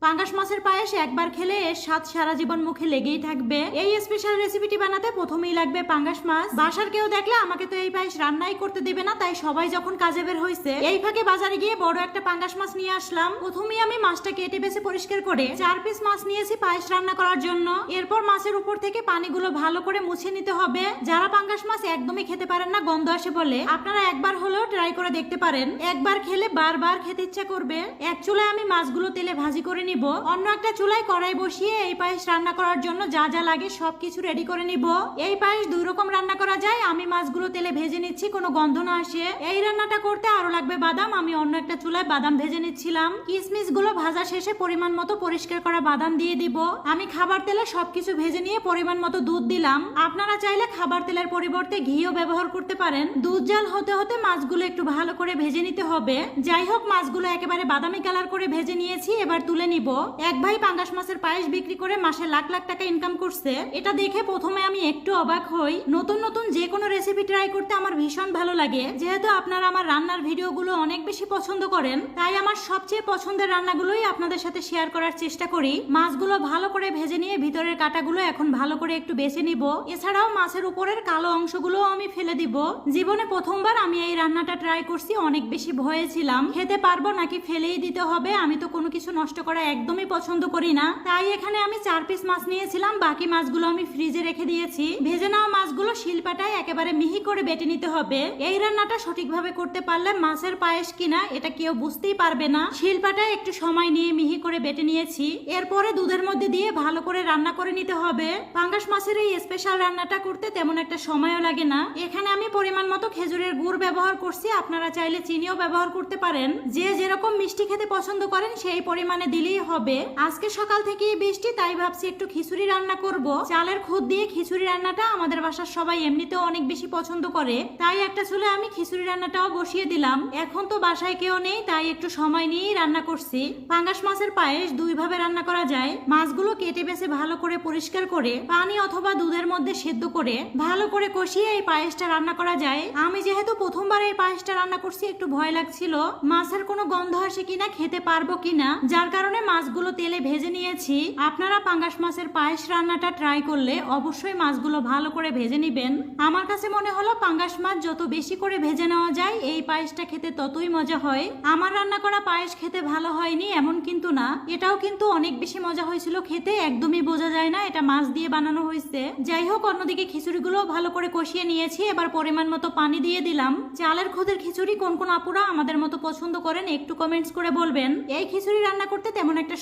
পাঙ্গাস মাছের পায়েস একবার খেলে এর স্বাদ সারা জীবন মুখে লেগেই থাকবে। এই স্পেশাল রেসিপিটি বানাতে প্রথমেই লাগবে পাঙ্গাস মাছ। বাসার কেউ দেখলে আমাকে তো এই পায়েস রান্নাই করতে দেবে না, তাই সবাই যখন কাজে বের হয়েছে এই ফাঁকে বাজারে গিয়ে বড় একটা পাঙ্গাস মাছ নিয়ে আসলাম। প্রথমেই আমি মাছটা কেটে বেছে পরিষ্কার করে 4 পিস মাছ নিয়েছি পায়েস রান্না করার জন্য। এরপর মাছের উপর থেকে পানিগুলো ভালো করে মুছে নিতে হবে। যারা পাঙ্গাস মাছ একদমই খেতে পারেন না, গন্ধ আসে বলে, আপনারা একবার হলেও ট্রাই করে দেখতে পারেন। একবার খেলে বারবার খেতে ইচ্ছা করবে। এক চুলায় আমি মাছগুলো তেলে ভাজি করে নিব, অন্য একটা চুলায় কড়াই বসিয়ে এই পায়েস রান্না করার জন্য যা যা লাগে সবকিছু রেডি করে নিব। এই পায়েস 2 রকম রান্না করা যায়। আমি মাছগুলো তেলে ভেজে নিচ্ছি, কোনো গন্ধ না আসে। এই রান্নাটা করতে আরো লাগবে বাদাম। আমি অন্য একটা চুলায় বাদাম ভেজে নিচ্ছিলাম। কিশমিশ গুলো ভাজা শেষে পরিমাণ মতো পরিষ্কার করা বাদাম দিয়ে দিব। আমি খাবার তেলে সবকিছু ভেজে নিয়ে পরিমাণ মতো দুধ দিলাম। আপনারা চাইলে খাবার তেলের পরিবর্তে ঘিও ব্যবহার করতে পারেন। দুধ জাল হতে হতে মাছগুলো একটু ভালো করে ভেজে নিতে হবে। যাই হোক, মাছগুলো একেবারে বাদামি কালার করে ভেজে নিয়েছি, এবার তুলে নিব। এক ভাই পাঙ্গাস মাছের পায়েস বিক্রি করে মাসে লাখ লাখ টাকা ইনকাম করছে। এটা দেখে প্রথমে আমি একটু অবাক হই। নতুন নতুন যে কোনো রেসিপি ট্রাই করতে আমার ভীষণ ভালো লাগে। যেহেতু আপনারা আমার রান্নার ভিডিওগুলো অনেক বেশি পছন্দ করেন, তাই আমার সবচেয়ে পছন্দের রান্নাগুলোই আপনাদের সাথে শেয়ার করার চেষ্টা করি। মাছগুলো ভালো করে ভেজে নিয়ে ভিতরের কাঁটাগুলো এখন ভালো করে একটু বেছে নিব। এছাড়াও মাছের উপরের কালো অংশগুলো আমি ফেলে দিব। জীবনে প্রথমবার আমি এই রান্নাটা ট্রাই করছি, অনেক বেশি ভয়ে ছিলাম খেতে পারবো নাকি ফেলেই দিতে হবে। আমি তো কোনো কিছু নষ্ট করা একদমই পছন্দ করি না, তাই এখানে আমি 4 পিস মাছ নিয়েছিলাম। বাকি মাছগুলো আমি ফ্রিজে রেখে দিয়েছি। ভেজে নেওয়া মাছগুলো শিলপাটায় একেবারে মিহি করে বেটে নিতে হবে। এই রান্নাটা সঠিকভাবে করতে পারলে মাছের পায়েস কিনা এটা কেউ বুঝতেই পারবে না। শিলপাটায় একটু সময় নিয়ে মিহি করে বেটে নিয়েছি। এরপরে দুধের মধ্যে দিয়ে ভালো করে রান্না করে নিতে হবে। পাঙ্গাস মাছের এই স্পেশাল রান্নাটা করতে তেমন একটা সময়ও লাগে না। এখানে আমি পরিমাণ মতো খেজুরের গুড় ব্যবহার করছি। আপনারা চাইলে চিনিও ব্যবহার করতে পারেন। যে যেরকম মিষ্টি খেতে পছন্দ করেন সেই পরিমাণে দিলেই হবে। আজকে সকাল থেকেই বৃষ্টি, তাই ভাবছি একটু খিচুড়ি রান্না করব। চালের খুদ দিয়ে খিচুড়ি রান্নাটা আমাদের বাসার সবাই এমনিতেও অনেক বেশি পছন্দ করে, তাই একটা চুলে আমি খিচুড়ি রান্নাটাও বসিয়ে দিলাম। এখন তো বাসায় কেউ নেই, তাই একটু সময় নিয়েই রান্না করছি। পাঙ্গাস মাছের পায়েস 2 ভাবে রান্না করা যায়। মাছগুলো কেটে বেছে ভালো করে পরিষ্কার করে পানি অথবা দুধের মধ্যে সেদ্ধ করে ভালো করে কষিয়ে এই পায়েসটা রান্না করা যায়। আমি যেহেতু প্রথমবার এই পায়েসটা রান্না করছি, একটু ভয় লাগছিল মাছের কোনো গন্ধ আসে কিনা, খেতে পারবো কিনা, যার কারণে মাছগুলো তেলে ভেজে নিয়েছি। আপনারা পাঙ্গাস মাছের পায়েস রান্নাটা ট্রাই করলে অবশ্যই মাছগুলো ভালো করে ভেজে নিবেন। আমার কাছে মনে হলো পাঙ্গাস মাছ যত বেশি করে ভেজে নেওয়া যায় এই পায়েসটা খেতে ততই মজা হয়। আমার রান্না করা পায়েস খেতে ভালো হয়নি এমন কিন্তু না, এটাও কিন্তু অনেক বেশি মজা হয়েছিল খেতে। একদমই বোঝা যায় না এটা মাছ দিয়ে বানানো হয়েছে। যাই হোক, অন্যদিকে খিচুড়িগুলো ভালো করে কষিয়ে নিয়েছি। এবার পরিমাণ মতো পানি দিয়ে দিলাম। চালের খুদের খিচুড়ি কোন কোন আপুরা আমাদের মতো পছন্দ করেন একটু কমেন্টস করে বলবেন। এই খিচুড়ি রান্না করতে তেমন একটা